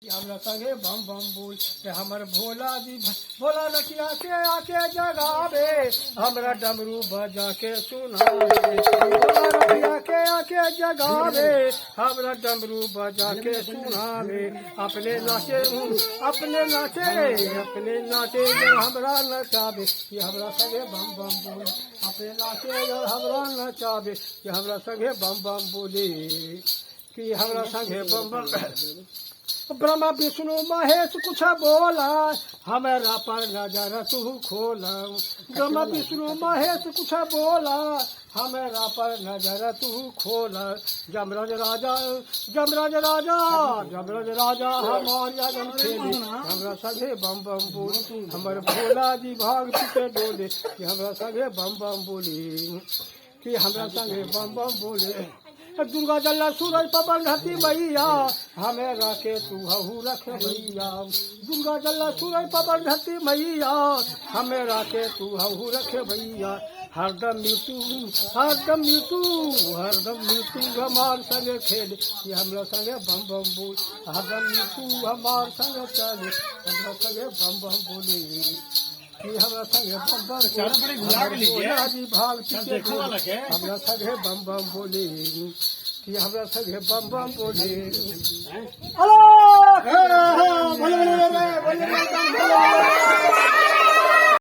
हमरा संगे बम बम बोल हमर भोला जी भोला रखिया के आके जगावे हमरा डमरू बजा के सुनावे भोला रखिया के आके जगावे हमरा डमरू बजा के सुनावे अपने नाचे अपने नाचे अपने नाचे हमरा नचावे कि हमरा संगे बम बम बोल अपने नाचे हमरा नचावे कि हमरा संगे बम बम बोले कि हमरा संगे बम बम ब्रह्मा विष्णु महेश कुछ बोला हमारा पर नजर तू खोला ब्रह्मा विष्णु महेश कुछ बोला हमारा पर नजर तू खोला जमराज राजा जमराज राजा जमराज राजा हमार यादम खेले हमरा संगे बम बम बोल हमर भोला जी भाग के डोले कि हमरा संगे बम बम बोले कि हमरा संगे बम बम बोले दुर्गा जल्ला सूरज पवन घटी मैया हमें रखे तू हहू रखे भैया दुर्गा जल्ला सूरज पवन घटी मैया हमें रखे तू हहू रखे भैया हरदम मृत्यु हमार संगे खेले ये हमरा संगे बम बम बोल हरदम मृत्यु हमार संगे चले हमरा संगे बम बम बोले हमरा संगे बम बम भोला जी भाग हमरा संगे बम बम बोले कि हमरा संगे बम बम बोले